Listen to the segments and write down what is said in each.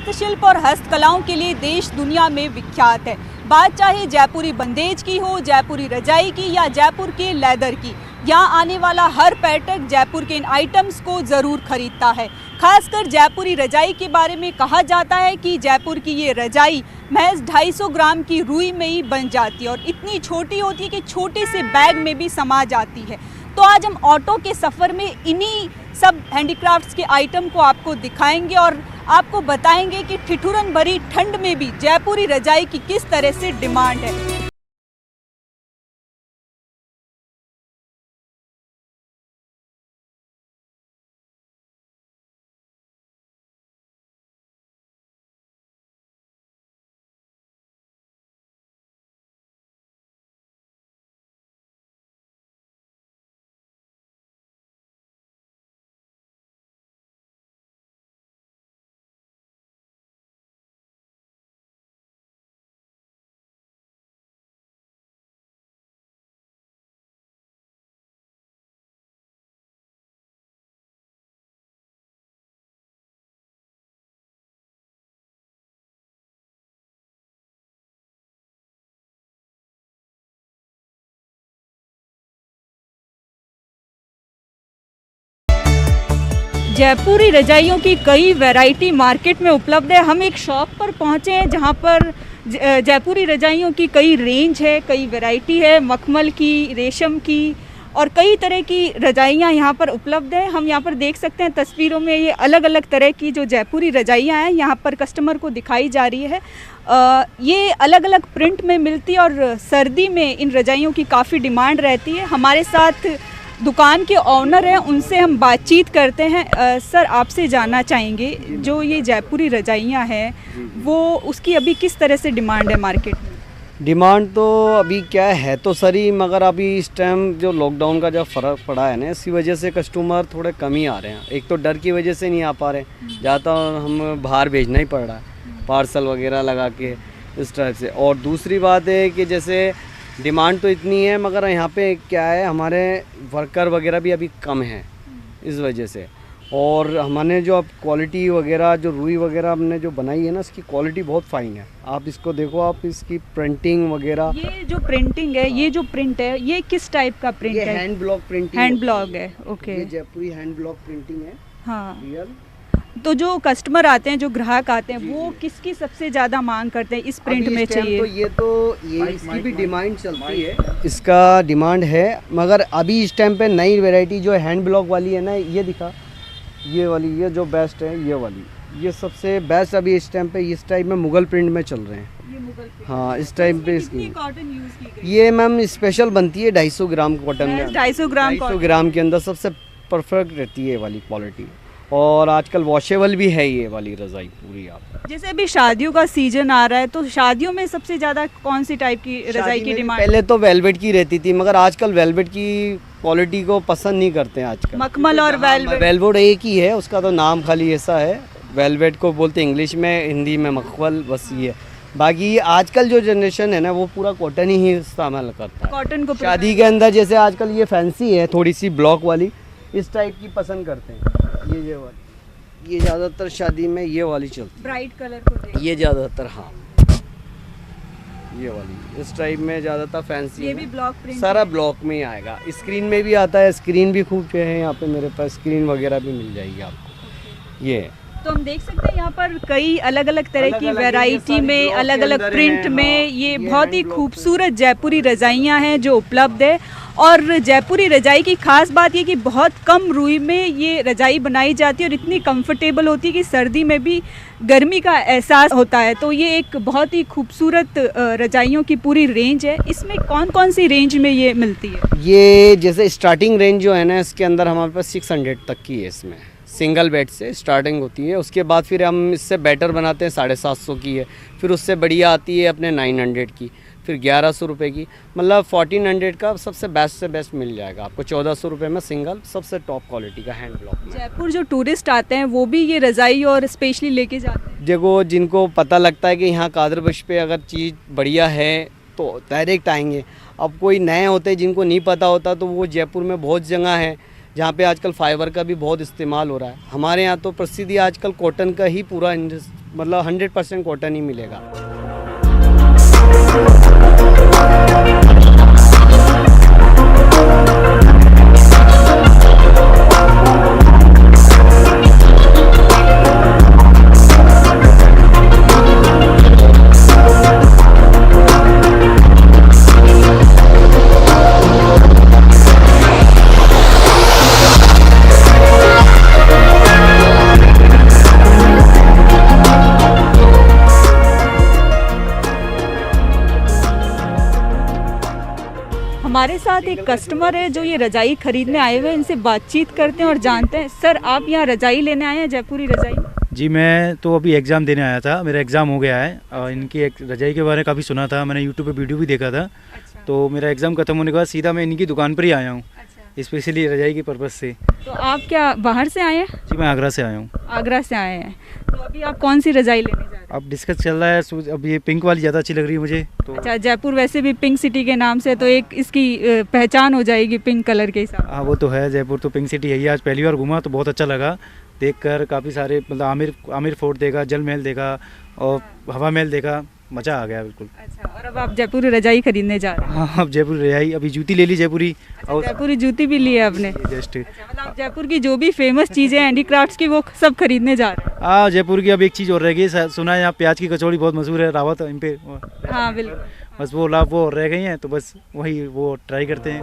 हस्तशिल्प और हस्तकलाओं के लिए देश दुनिया में विख्यात है। बात चाहे जयपुरी बंदेज की हो, जयपुरी रजाई की या जयपुर के लेदर की, यहाँ आने वाला हर पर्यटक जयपुर के इन आइटम्स को ज़रूर खरीदता है। खासकर जयपुरी रजाई के बारे में कहा जाता है कि जयपुर की ये रजाई महज 250 ग्राम की रुई में ही बन जाती है और इतनी छोटी होती है कि छोटे से बैग में भी समा जाती है। तो आज हम ऑटो के सफ़र में इन्हीं सब हैंडीक्राफ्ट्स के आइटम को आपको दिखाएंगे और आपको बताएंगे कि ठिठुरन भरी ठंड में भी जयपुरी रजाई की किस तरह से डिमांड है। जयपुरी रजाइयों की कई वैरायटी मार्केट में उपलब्ध है। हम एक शॉप पर पहुंचे हैं जहां पर जयपुरी रजाइयों की कई रेंज है, कई वैरायटी है, मखमल की, रेशम की और कई तरह की रजाइयां यहां पर उपलब्ध है। हम यहां पर देख सकते हैं तस्वीरों में ये अलग अलग तरह की जो जयपुरी रजाइयां हैं यहां पर कस्टमर को दिखाई जा रही है। ये अलग अलग प्रिंट में मिलती है और सर्दी में इन रजाइयों की काफ़ी डिमांड रहती है। हमारे साथ दुकान के ऑनर हैं, उनसे हम बातचीत करते हैं। सर, आपसे जानना चाहेंगे जो ये जयपुरी रजाइयाँ हैं वो उसकी अभी किस तरह से डिमांड है मार्केट में? डिमांड तो अभी क्या है तो सरी, मगर अभी इस टाइम जो लॉकडाउन का जो फ़र्क पड़ा है ना, इसी वजह से कस्टमर थोड़े कम ही आ रहे हैं। एक तो डर की वजह से नहीं आ पा रहे, ज़्यादा हम बाहर भेजना ही पड़ रहा है पार्सल वगैरह लगा के इस टाइप से। और दूसरी बात है कि जैसे डिमांड तो इतनी है मगर यहाँ पे क्या है, हमारे वर्कर वगैरह भी अभी कम हैं इस वजह से। और हमने जो अब क्वालिटी वगैरह जो रुई वगैरह हमने जो बनाई है ना, इसकी क्वालिटी बहुत फाइन है। आप इसको देखो, आप इसकी प्रिंटिंग वगैरह, ये जो प्रिंटिंग है, ये जो प्रिंट है, ये किस टाइप का प्रिंट है? Hand block printing. Hand block है, ओके। ये जयपुरी हैंड ब्लॉक प्रिंटिंग है। हाँ। रियल। तो जो कस्टमर आते हैं, जो ग्राहक आते हैं, वो किसकी सबसे ज़्यादा मांग करते हैं इस प्रिंट में चाहिए? तो ये इसकी भी डिमांड चलती है, इसका डिमांड है। मगर अभी इस टाइम पे नई वैरायटी जो हैंड ब्लॉक वाली है ना, ये दिखा, ये वाली, ये जो बेस्ट है ये वाली, ये सबसे बेस्ट अभी इस टाइम पे इस टाइप में मुगल प्रिंट में चल रहे हैं। ये मुगल प्रिंट। हाँ, इस टाइम पे इसकी कॉटन यूज की गई? ये मैम स्पेशल बनती है 250 ग्राम कॉटन में। 250 ग्राम के अंदर सबसे परफेक्ट रहती है ये वाली क्वालिटी। और आजकल वॉशेबल भी है ये वाली रज़ाई पूरी। आप जैसे अभी शादियों का सीजन आ रहा है, तो शादियों में सबसे ज़्यादा कौन सी टाइप की रज़ाई की डिमांड? पहले तो वेलवेट की रहती थी, मगर आजकल वेलवेट की क्वालिटी को पसंद नहीं करते हैं आजकल। मखमल और वेलवेट। वेलवेट एक ही है, उसका तो नाम खाली ऐसा है, वेलवेट को बोलते इंग्लिश में, हिंदी में मखमल, बस ये। बाकी आजकल जो जनरेशन है ना, वो पूरा कॉटन ही इस्तेमाल करता है। कॉटन को शादी के अंदर जैसे आजकल ये फैंसी है, थोड़ी सी ब्लॉक वाली, इस टाइप की पसंद करते हैं। ये वाली, ये ज़्यादातर शादी में ये वाली चलती है, ब्राइट कलर को ये ज़्यादातर। हाँ, ये वाली इस टाइप में ज़्यादातर फैंसी। ये भी ब्लॉक प्रिंट, सारा ब्लॉक में ही आएगा। स्क्रीन में भी आता है, स्क्रीन भी खूब है यहाँ पे मेरे पास, स्क्रीन वगैरह भी मिल जाएगी आपको। ये तो हम देख सकते हैं यहाँ पर कई अलग अलग तरह की वैरायटी में, अलग अलग प्रिंट में ये बहुत ही खूबसूरत जयपुरी रजाइयाँ हैं जो उपलब्ध है। और जयपुरी रजाई की खास बात ये कि बहुत कम रुई में ये रजाई बनाई जाती है और इतनी कंफर्टेबल होती है कि सर्दी में भी गर्मी का एहसास होता है। तो ये एक बहुत ही खूबसूरत रजाइयों की पूरी रेंज है। इसमें कौन कौन सी रेंज में ये मिलती है? ये जैसे स्टार्टिंग रेंज जो है ना, इसके अंदर हमारे पास 600 तक की है। इसमें सिंगल बेड से स्टार्टिंग होती है, उसके बाद फिर हम इससे बेटर बनाते हैं 750 की है, फिर उससे बढ़िया आती है अपने 900 की, फिर 1100 रुपये की, मतलब 1400 का सबसे बेस्ट से बेस्ट मिल जाएगा आपको। 1400 रुपये में सिंगल सबसे टॉप क्वालिटी का हैंड ब्लॉक में। जयपुर जो टूरिस्ट आते हैं वो भी ये रज़ाई और स्पेशली लेके जाते हैं? देखो, जिनको पता लगता है कि यहाँ कादरबश पे अगर चीज़ बढ़िया है तो डायरेक्ट आएंगे। अब कोई नए होते हैं जिनको नहीं पता होता, तो वो जयपुर में बहुत जगह है जहाँ पे आजकल फाइबर का भी बहुत इस्तेमाल हो रहा है। हमारे यहाँ तो प्रसिद्धि आजकल कॉटन का ही पूरा मतलब 100% कॉटन ही मिलेगा। हमारे साथ एक कस्टमर है जो ये रजाई खरीदने आए हुए हैं, इनसे बातचीत करते हैं और जानते हैं। सर, आप यहाँ रजाई लेने आए हैं, जयपुरी रजाई? जी, मैं तो अभी एग्ज़ाम देने आया था, मेरा एग्ज़ाम हो गया है और इनकी एक रजाई के बारे में काफ़ी सुना था, मैंने यूट्यूब पे वीडियो भी देखा था। अच्छा। तो मेरा एग्ज़ाम खत्म होने के बाद सीधा मैं इनकी दुकान पर ही आया हूँ, अच्छा। स्पेशली रजाई के पर्पज़ से। तो आप क्या बाहर से आए हैं? जी, मैं आगरा से आया हूँ। आगरा से आए हैं। तो अभी आप कौन सी रजाई लेने जा रहे हैं? अब डिस्कस चल रहा है, अब ये पिंक वाली ज़्यादा अच्छी लग रही है मुझे तो। अच्छा, जयपुर वैसे भी पिंक सिटी के नाम से तो एक इसकी पहचान हो जाएगी पिंक कलर के हिसाब से। हाँ, वो तो है, जयपुर तो पिंक सिटी है ही। आज पहली बार घूमा तो बहुत अच्छा लगा देखकर, काफ़ी सारे मतलब आमिर फोर्ट देखा, जल महल देखा और हवा महल देखा, मज़ा आ गया बिल्कुल। अच्छा, और अब आप जयपुरी रजाई खरीदने जा रहे हैं? हाँ, अब जयपुरी रजाई, अभी जूती ले ली जयपुरी। अच्छा, जयपुरी जूती भी ली है आपने? जस्ट। अच्छा, मतलब आप जयपुर की जो भी फेमस चीज़ें हैं हैंडीक्राफ्ट्स की वो सब खरीदने जा रहे हैं? हाँ, जयपुर की अब एक चीज़ और रह गई, सुना है यहाँ प्याज की कचौड़ी बहुत मशहूर है, रावत इन पे। हाँ बिल्कुल। बस वो रह गई हैं, तो बस वही वो ट्राई करते हैं।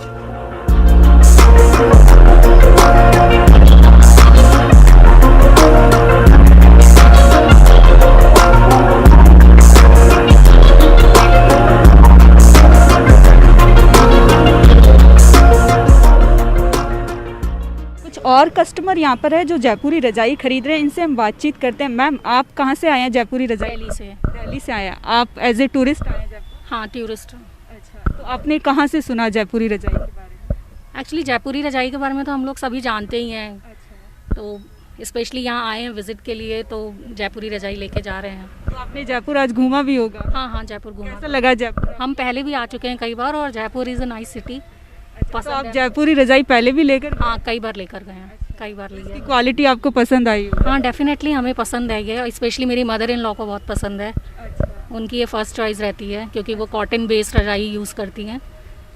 और कस्टमर यहाँ पर है जो जयपुरी रजाई खरीद रहे हैं, इनसे हम बातचीत करते हैं। मैम, आप कहाँ से आए हैं जयपुरी रजाई? दिल्ली से। दिल्ली से आए हैं आप? एज ए टूरिस्ट आए हैं जयपुर? हाँ, टूरिस्ट। अच्छा, तो आपने कहाँ से सुना जयपुरी रजाई के बारे में? एक्चुअली जयपुरी रजाई के बारे में तो हम लोग सभी जानते ही हैं। अच्छा। तो स्पेशली यहाँ आए हैं विजिट के लिए, तो जयपुरी रजाई लेके जा रहे हैं। तो आपने जयपुर आज घूमा भी होगा? हाँ हाँ, जयपुर घूमा। कैसा लगा जयपुर? हम पहले भी आ चुके हैं कई बार, और Jaipur is a nice city. तो आप जयपुरी रजाई पहले भी लेकर? हाँ, कई बार लेकर गए हैं, कई बार ली है। क्वालिटी आपको पसंद आई? हाँ, डेफिनेटली हमें पसंद है ये, स्पेशली मेरी मदर इन लॉ को बहुत पसंद है। अच्छा। उनकी ये फर्स्ट चॉइस रहती है, क्योंकि वो कॉटन बेस्ड रजाई यूज़ करती हैं,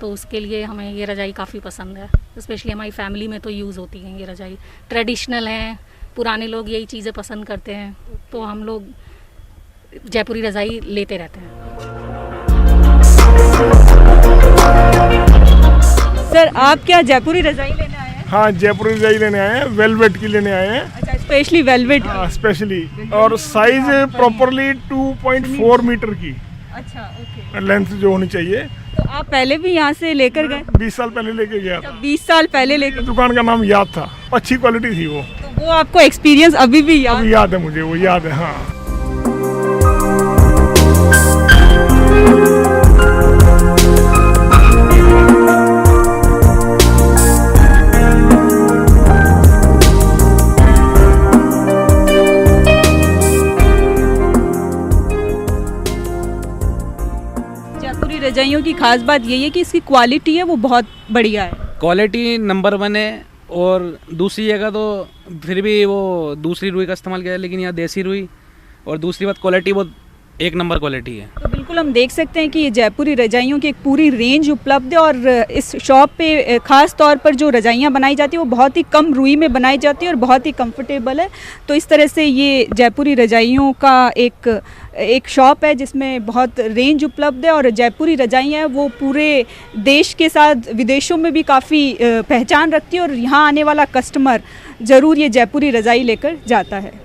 तो उसके लिए हमें ये रजाई काफ़ी पसंद है। स्पेशली हमारी फैमिली में तो यूज़ होती हैं ये रजाई, ट्रेडिशनल हैं, पुराने लोग यही चीज़ें पसंद करते हैं, तो हम लोग जयपुरी रजाई लेते रहते हैं। सर, आप क्या जयपुरी रजाई लेने आए हैं? हाँ, जयपुरी रजाई लेने आए हैं, वेलवेट की लेने आए हैं। अच्छा, स्पेशली वेलवेट? हाँ, स्पेशली, और साइज प्रॉपरली 2.4 मीटर की अच्छा, ओके। लेंथ जो होनी चाहिए। तो आप पहले भी यहाँ से लेकर गए? 20 साल पहले लेके गया था। 20 साल पहले लेकर? दुकान का नाम याद था, अच्छी क्वालिटी थी वो। तो वो आपको एक्सपीरियंस अभी भी याद? अभी याद है मुझे, वो याद है। हाँ। जयपुरी रजाइयों की खास बात यही है कि इसकी क्वालिटी है वो बहुत बढ़िया है। क्वालिटी नंबर 1 है, और दूसरी जगह तो फिर भी वो दूसरी रुई का इस्तेमाल किया है, लेकिन यहाँ देसी रुई, और दूसरी बात क्वालिटी वो 1 नंबर क्वालिटी है। तो बिल्कुल हम देख सकते हैं कि ये जयपुरी रजाइयों की एक पूरी रेंज उपलब्ध है, और इस शॉप पे ख़ास तौर पर जो रजाइयाँ बनाई जाती है वो बहुत ही कम रुई में बनाई जाती है और बहुत ही कंफर्टेबल है। तो इस तरह से ये जयपुरी रजाइयों का एक शॉप है जिसमें बहुत रेंज उपलब्ध है, और जयपुरी रजाइयाँ हैं वो पूरे देश के साथ विदेशों में भी काफ़ी पहचान रखती है, और यहाँ आने वाला कस्टमर ज़रूर ये जयपुरी रजाई लेकर जाता है।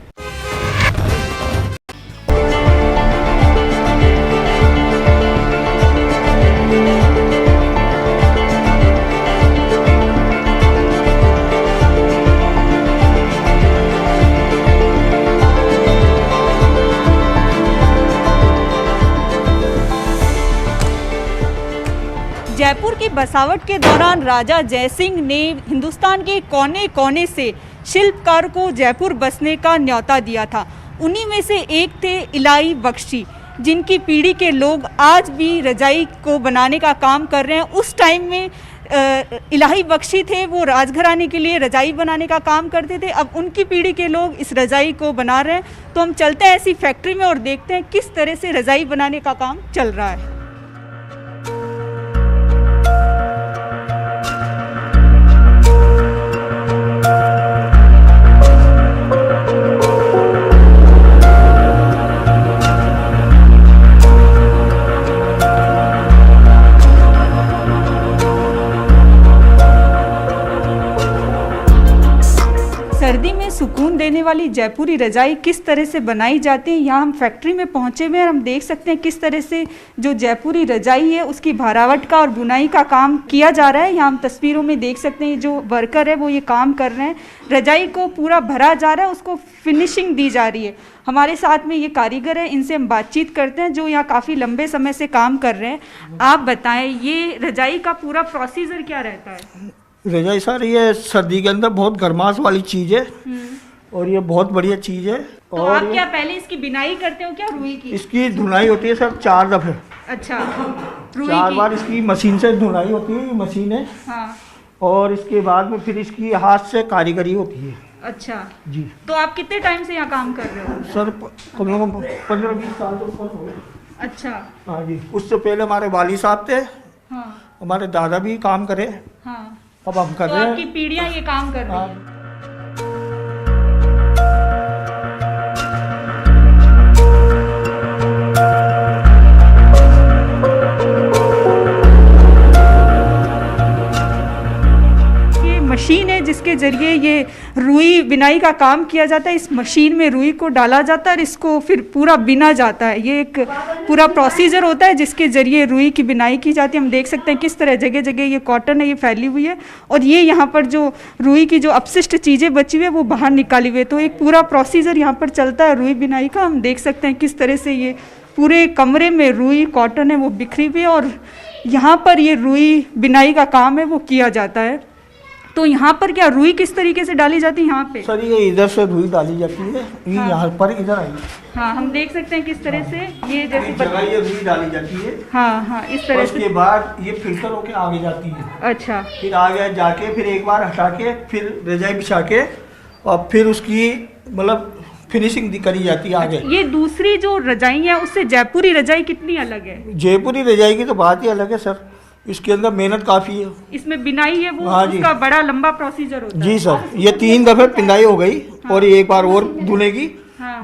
जयपुर की बसावट के दौरान राजा जयसिंह ने हिंदुस्तान के कोने कोने से शिल्पकार को जयपुर बसने का न्योता दिया था। उन्हीं में से एक थे इलाई बख्शी, जिनकी पीढ़ी के लोग आज भी रजाई को बनाने का काम कर रहे हैं। उस टाइम में इलाही बख्शी थे, वो राजघराने के लिए रजाई बनाने का काम करते थे। अब उनकी पीढ़ी के लोग इस रजाई को बना रहे हैं। तो हम चलते हैं ऐसी फैक्ट्री में और देखते हैं किस तरह से रजाई बनाने का काम चल रहा है। सर्दी में सुकून देने वाली जयपुरी रजाई किस तरह से बनाई जाती है, यहाँ हम फैक्ट्री में पहुँचे हुए हैं और हम देख सकते हैं किस तरह से जो जयपुरी रजाई है उसकी भरावट का और बुनाई का काम किया जा रहा है। यहाँ हम तस्वीरों में देख सकते हैं जो वर्कर है वो ये काम कर रहे हैं। रजाई को पूरा भरा जा रहा है, उसको फिनिशिंग दी जा रही है। हमारे साथ में ये कारीगर है, इनसे हम बातचीत करते हैं जो यहाँ काफ़ी लंबे समय से काम कर रहे हैं। आप बताएं ये रजाई का पूरा प्रोसीजर क्या रहता है? रजाई सर ये सर्दी के अंदर बहुत गर्माश वाली चीज़ है और ये बहुत बढ़िया चीज़ है। तो और आप क्या पहले इसकी बिनाई करते हो क्या रुई की? इसकी धुनाई होती है सर 4 दफ़े। अच्छा, रुई 4 की। बार इसकी मशीन से धुनाई होती है, ये मशीन है। हाँ। और इसके बाद में फिर इसकी हाथ से कारीगरी होती है। अच्छा जी। तो आप कितने टाइम से यहाँ काम कर रहे हो? सर कम से कम 15-20 साल तो ऊपर हो गए। अच्छा। हाँ जी, उससे पहले हमारे वाली साहब थे, हाँ हमारे दादा भी काम करे, हाँ। अब हम कर तो रहे आपकी हैं। पीढ़ियाँ ये काम कर रही हाँ। हैं। मशीन है जिसके जरिए ये रुई बिनाई का काम किया जाता है। इस मशीन में रुई को डाला जाता है और इसको फिर पूरा बिना जाता है। ये एक पूरा प्रोसीजर होता है जिसके जरिए रुई की बिनाई की जाती है। हम देख सकते हैं किस तरह जगह जगह ये कॉटन है ये फैली हुई है और ये यहाँ पर जो रुई की जो अपशिष्ट चीज़ें बची हुई है वो बाहर निकाली हुई है। तो एक पूरा प्रोसीजर यहाँ पर चलता है रुई बिनाई का। हम देख सकते हैं किस तरह से ये पूरे कमरे में रुई कॉटन है वो बिखरी हुई है और यहाँ पर ये रुई बिनाई का काम है वो किया जाता है। तो यहाँ पर क्या रुई किस तरीके से डाली जाती है यहाँ पे? सर ये इधर से रुई डाली जाती है, ये हाँ। यहाँ पर इधर आई। हाँ हम देख सकते हैं किस तरह से ये जैसे एक जगह ये रुई डाली जाती है। हाँ हाँ इस और तरह उसके से। बाद ये फिल्टर होके आगे जाती है। अच्छा। फिर आगे जाके फिर एक बार हटा के फिर रजाई बिछा के और फिर उसकी मतलब फिनिशिंग करी जाती है आगे। ये दूसरी जो रजाई है उससे जयपुरी रजाई कितनी अलग है? जयपुरी रजाई की तो बात ही अलग है सर, इसके अंदर मेहनत काफ़ी है। इसमें बिनाई है वो हाँ जी। उसका बड़ा लंबा प्रोसीजर होता है। जी सर, ये 3 दफ़े पिंदाई हो गई और एक बार और धुनेगी,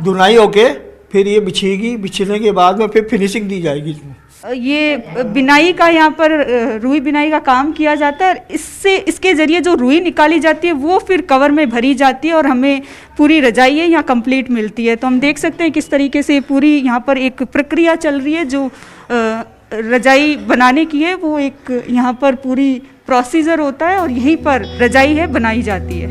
धुनाई होके फिर ये बिछेगी, बिछने के बाद में फिर फिनिशिंग दी जाएगी इसमें। ये बिनाई का यहाँ पर रुई बिनाई का काम किया जाता है। इससे इसके ज़रिए जो रुई निकाली जाती है वो फिर कवर में भरी जाती है और हमें पूरी रजाई है यहाँ कंप्लीट मिलती है। तो हम देख सकते हैं किस तरीके से पूरी यहाँ पर एक प्रक्रिया चल रही है जो रजाई बनाने की है। वो एक यहाँ पर पूरी प्रोसीजर होता है और यहीं पर रजाई है बनाई जाती है।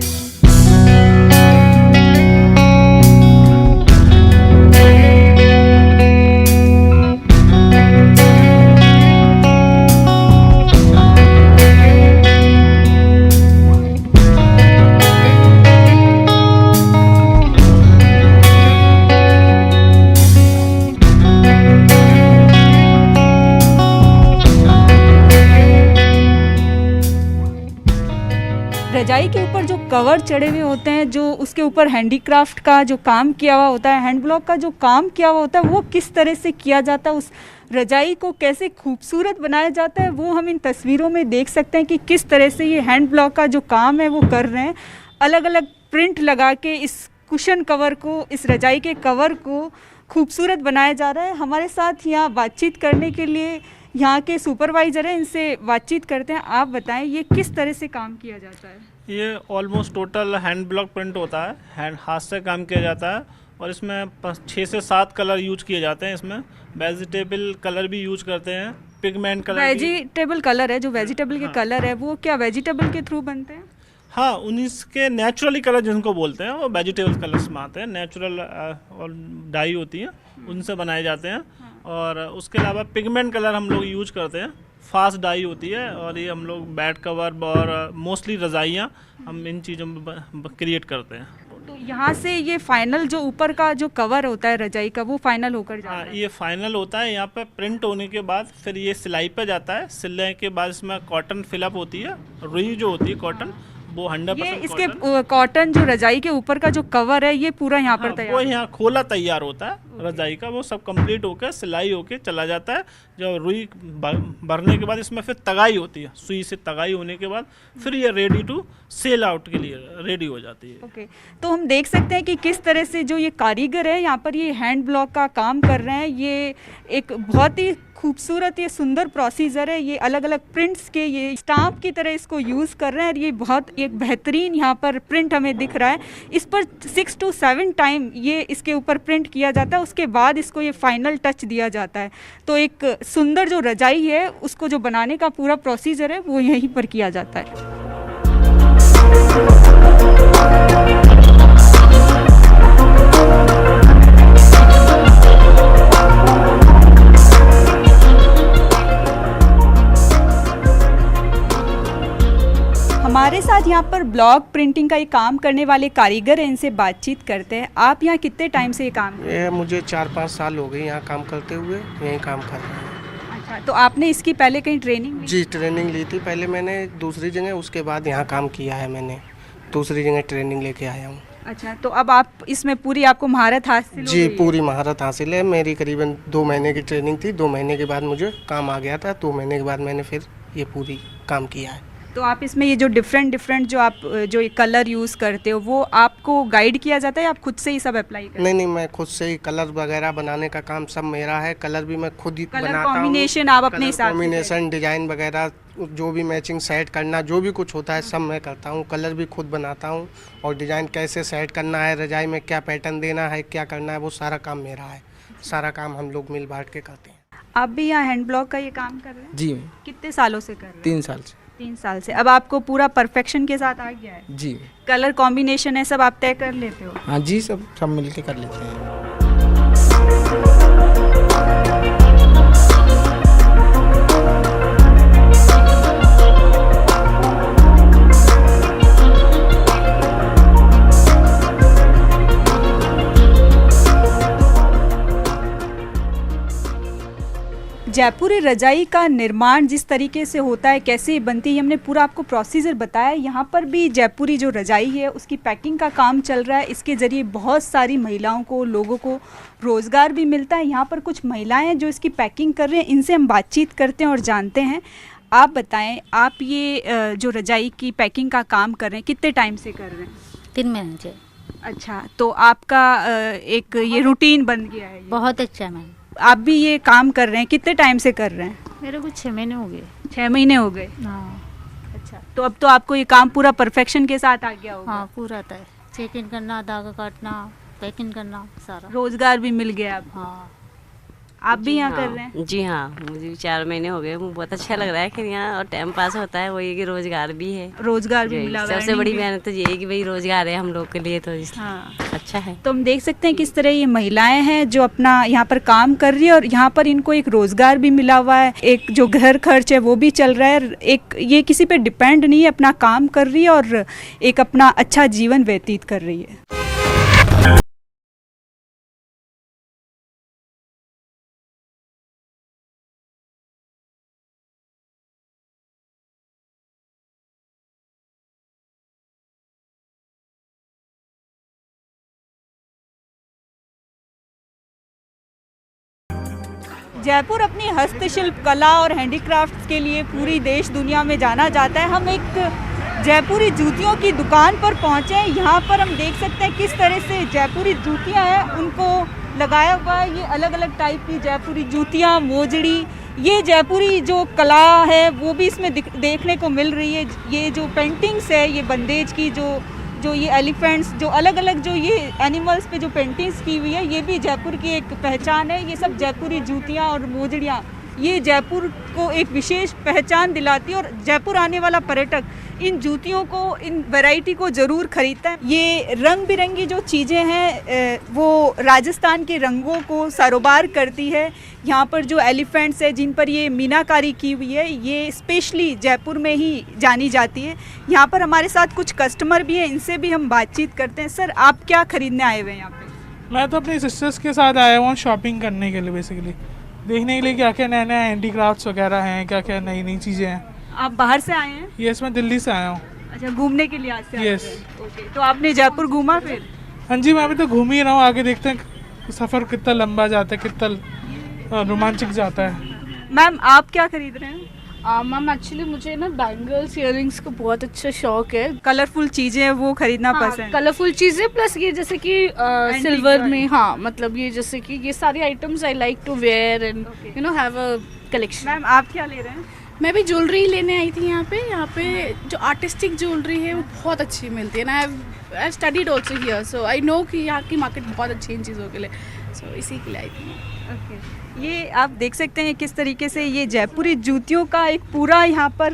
रजाई के ऊपर जो कवर चढ़े हुए होते हैं, जो उसके ऊपर हैंडीक्राफ्ट का जो काम किया हुआ होता है, हैंड ब्लॉक का जो काम किया हुआ होता है, वो किस तरह से किया जाता है, उस रजाई को कैसे खूबसूरत बनाया जाता है, वो हम इन तस्वीरों में देख सकते हैं कि किस तरह से ये हैंड ब्लॉक का जो काम है वो कर रहे हैं। अलग अलग प्रिंट लगा के इस कुशन कवर को, इस रजाई के कवर को खूबसूरत बनाया जा रहा है। हमारे साथ यहाँ बातचीत करने के लिए यहाँ के सुपरवाइज़र हैं, इनसे बातचीत करते हैं। आप बताएं ये किस तरह से काम किया जाता है? ये almost total hand block print होता है, हैंड हाथ से काम किया जाता है और इसमें 6 से 7 कलर यूज किए जाते हैं। इसमें वेजिटेबल कलर भी यूज करते हैं, पिगमेंट कलर। वेजिटेबल कलर है, जो वेजिटेबल के कलर है वो क्या वेजिटेबल के थ्रू बनते हैं? हाँ, उन्हीं के नेचुरली कलर जिनको बोलते हैं वो वेजिटेबल कलर्स में आते हैं। नेचुरल और डाई होती है उनसे बनाए जाते हैं। और उसके अलावा पिगमेंट कलर हम लोग यूज करते हैं, फास्ट डाई होती है। और ये हम लोग बेड कवर और मोस्टली रज़ाइयाँ हम इन चीज़ों में क्रिएट करते हैं। तो यहाँ से ये फाइनल जो ऊपर का जो कवर होता है रजाई का वो फाइनल होकर जाता हाँ, है। ये फाइनल होता है। यहाँ पे प्रिंट होने के बाद फिर ये सिलाई पे जाता है। सिलने के बाद इसमें कॉटन फिलअप होती है, रुई जो होती है कॉटन, वो 100% ये इसके कॉटन। कॉटन जो रजाई के ऊपर का जो कवर है ये पूरा यहाँ पर हाँ, तैयार वो है। यहाँ खोला तैयार होता है रजाई का, वो सब कंप्लीट होकर सिलाई होके चला जाता है। जब रुई भरने के बाद इसमें फिर तगाई होती है, सुई से तगाई होने के बाद फिर ये रेडी टू सेल आउट के लिए रेडी हो जाती है। ओके, तो हम देख सकते हैं कि किस तरह से जो ये कारीगर है यहाँ पर ये हैंड ब्लॉक का काम कर रहे हैं। ये एक बहुत ही खूबसूरत ये सुंदर प्रोसीजर है। ये अलग अलग प्रिंट्स के ये स्टाम्प की तरह इसको यूज़ कर रहे हैं और ये बहुत एक बेहतरीन यहाँ पर प्रिंट हमें दिख रहा है। इस पर 6 to 7 टाइम ये इसके ऊपर प्रिंट किया जाता है, उसके बाद इसको ये फाइनल टच दिया जाता है। तो एक सुंदर जो रजाई है उसको जो बनाने का पूरा प्रोसीजर है वो यहीं पर किया जाता है। हमारे साथ यहाँ पर ब्लॉक प्रिंटिंग का ये काम करने वाले कारीगर हैं, इनसे बातचीत करते हैं। आप यहाँ कितने टाइम से ये काम कर रहे हैं? ये मुझे 4-5 साल हो गए यहाँ काम करते हुए, यहीं काम कर रहे हैं। अच्छा, तो आपने इसकी पहले कहीं ट्रेनिंग ली? जी, ट्रेनिंग ली थी पहले मैंने दूसरी जगह, उसके बाद यहाँ काम किया है मैंने। दूसरी जगह ट्रेनिंग लेके आया हूँ। अच्छा, तो अब आप इसमें पूरी आपको महारत हासिल हो जी, गई है? पूरी महारत हासिल है। मेरी करीबन 2 महीने की ट्रेनिंग थी। 2 महीने के बाद मुझे काम आ गया था। 2 महीने के बाद मैंने फिर ये पूरी काम किया है। तो आप इसमें ये जो डिफरेंट जो आप जो ये कलर यूज़ करते हो वो आपको गाइड किया जाता है या आप खुद से ही सब अप्लाई करते हो? नहीं, मैं खुद से ही कलर वगैरह बनाने का काम सब मेरा है। कलर भी मैं खुद ही कलर बनाता हूँ। कॉम्बिनेशन आप अपने हिसाब से? कॉम्बिनेशन, डिजाइन वगैरह जो भी मैचिंग सेट करना, जो भी कुछ होता है सब मैं करता हूँ। कलर भी खुद बनाता हूँ और डिजाइन कैसे सेट करना है, रजाई में क्या पैटर्न देना है, क्या करना है, वो सारा काम मेरा है। सारा काम हम लोग मिल बांट के करते हैं। आप भी यहाँ हैंड ब्लॉक का ये काम कर रहे हैं? जी, कितने सालों से कर रहे हैं? 3 साल से। 3 साल से। अब आपको पूरा परफेक्शन के साथ आ गया है? जी कलर कॉम्बिनेशन है सब आप तय कर लेते हो? हाँ जी, सब मिल के कर लेते हैं। जयपुरी रजाई का निर्माण जिस तरीके से होता है, कैसे बनती है, हमने पूरा आपको प्रोसीजर बताया। यहाँ पर भी जयपुरी जो रजाई है उसकी पैकिंग का काम चल रहा है। इसके ज़रिए बहुत सारी महिलाओं को, लोगों को रोज़गार भी मिलता है। यहाँ पर कुछ महिलाएं हैं जो इसकी पैकिंग कर रहे हैं, इनसे हम बातचीत करते हैं और जानते हैं। आप बताएं, आप ये जो रजाई की पैकिंग का काम कर रहे हैं कितने टाइम से कर रहे हैं? 3 महीने से। अच्छा, तो आपका एक ये रूटीन बन गया है? बहुत अच्छा मैम। आप भी ये काम कर रहे हैं, कितने टाइम से कर रहे हैं? मेरे को 6 महीने हो गए। 6 महीने हो गए? हाँ। अच्छा, तो अब तो आपको ये काम पूरा परफेक्शन के साथ आ गया होगा? हाँ, पूरा आता है। चेक इन करना, धागा काटना, पैकिंग करना, सारा। रोजगार भी मिल गया अब? हाँ। आप भी यहाँ कर रहे हैं? जी हाँ, मुझे भी 4 महीने हो गए। मुझे बहुत अच्छा लग रहा है कि यहाँ और टाइम पास होता है। वही कि रोजगार भी है। रोजगार भी यही मिला, सबसे बड़ी मेहनत तो यही कि भाई रोजगार है हम लोग के लिए, तो हाँ। अच्छा है। तो हम देख सकते हैं किस तरह ये महिलाएं हैं जो अपना यहाँ पर काम कर रही है और यहाँ पर इनको एक रोजगार भी मिला हुआ है। एक जो घर खर्च है वो भी चल रहा है। एक ये किसी पे डिपेंड नहीं है, अपना काम कर रही है और एक अपना अच्छा जीवन व्यतीत कर रही है। जयपुर अपनी हस्तशिल्प कला और हैंडीक्राफ्ट्स के लिए पूरी देश दुनिया में जाना जाता है। हम एक जयपुरी जूतियों की दुकान पर पहुंचे हैं। यहाँ पर हम देख सकते हैं किस तरह से जयपुरी जूतियाँ हैं उनको लगाया हुआ है। ये अलग अलग टाइप की जयपुरी जूतियाँ, मोजड़ी, ये जयपुरी जो कला है वो भी इसमें देखने को मिल रही है। ये जो पेंटिंग्स है, ये बंदेज की जो ये एलिफेंट्स, जो अलग अलग जो ये एनिमल्स पे जो पेंटिंग्स की हुई है, ये भी जयपुर की एक पहचान है। ये सब जयपुरी जूतियाँ और मोजड़ियाँ ये जयपुर को एक विशेष पहचान दिलाती है और जयपुर आने वाला पर्यटक इन जूतियों को, इन वैरायटी को ज़रूर खरीदता है। ये रंग बिरंगी जो चीज़ें हैं वो राजस्थान के रंगों को सरोबार करती है। यहाँ पर जो एलिफेंट्स है जिन पर ये मीनाकारी की हुई है, ये स्पेशली जयपुर में ही जानी जाती है। यहाँ पर हमारे साथ कुछ कस्टमर भी हैं, इनसे भी हम बातचीत करते हैं। सर, आप क्या खरीदने आए हुए हैं यहाँ पे? मैं तो अपनी सिस्टर्स के साथ आया हुआ हूँ शॉपिंग करने के लिए, बेसिकली देखने के लिए क्या क्या नए नए हैंडीक्राफ्ट्स वगैरह हैं, क्या क्या नई नई चीज़ें हैं। आप बाहर से आए हैं? यस, मैं दिल्ली से आया हूँ। अच्छा, घूमने के लिए आज से आए यस। थे। ओके, तो आपने जयपुर घूमा फिर? हाँ जी, मैं अभी तो घूम ही रहा हूँ, आगे देखते हैं सफ़र कितना लंबा जाता है, कितना रोमांचक जाता है। मैम, आप क्या खरीद रहे हैं? मैम एक्चुअली मुझे ना बैंगल्स, इयररिंग्स का बहुत अच्छा शौक है। कलरफुल चीज़ें वो खरीदना पसंद? कलरफुल चीज़ें प्लस ये जैसे कि सिल्वर में, हाँ मतलब ये जैसे कि ये सारी items I like to wear and you know have a collection. Ma'am, आप क्या ले रहे हैं? मैं भी ज्वेलरी लेने आई थी यहाँ पे जो आर्टिस्टिक ज्वेलरी है वो बहुत अच्छी मिलती है ना। I studied also here, so I know कि यहाँ की मार्केट बहुत अच्छी है इन चीज़ों के लिए, सो इसी के लिए आई थी। ओके, ये आप देख सकते हैं किस तरीके से ये जयपुरी जूतियों का एक पूरा यहाँ पर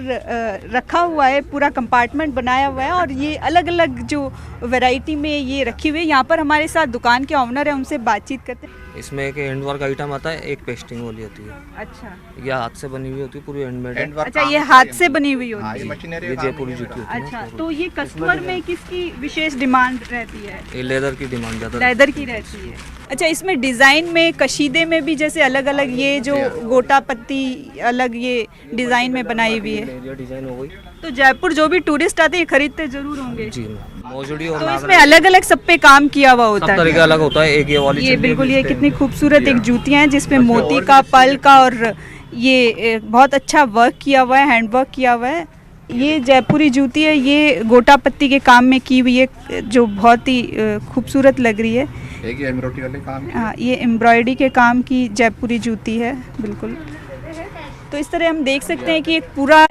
रखा हुआ है, पूरा कंपार्टमेंट बनाया हुआ है और ये अलग अलग जो वैरायटी में ये रखी हुई है। यहाँ पर हमारे साथ दुकान के ओनर है, उनसे बातचीत करते हैं। इसमें एक हैंडवर्क आइटम आता है, एक पेस्टिंग वाली होती है। अच्छा, ये हाथ से बनी हुई होती है, पूरी हैंडमेड। अच्छा, ये हाथ से बनी हुई होती है, ये जयपुरी जूती होती है। अच्छा, तो ये कस्टमर में किसकी विशेष डिमांड रहती है? ये लेदर की डिमांड ज़्यादा, लेदर की रहती है। अच्छा, इसमें डिज़ाइन में, कशीदे में भी जैसे अलग अलग ये जो गोटा पत्ती अलग ये डिज़ाइन में बनाई हुई है, डिज़ाइन हो गई। तो जयपुर जो भी टूरिस्ट आते हैं खरीदते जरूर होंगे जी, मोजड़ी और तो इसमें अलग अलग सब पे काम किया हुआ होता है, तरीका अलग होता है। एक ये वाली, ये बिल्कुल, ये कितनी खूबसूरत एक जूतियाँ हैं जिसमें मोती का, पल का और ये बहुत अच्छा वर्क किया हुआ है, हैंड वर्क किया हुआ है। ये जयपुरी जूती है, ये गोटा पत्ती के काम में की हुई है जो बहुत ही खूबसूरत लग रही है। एक ये एम्ब्रॉयडरी वाले काम, हाँ, ये एम्ब्रॉयडरी के काम की जयपुरी जूती है बिल्कुल। तो इस तरह हम देख सकते हैं कि एक पूरा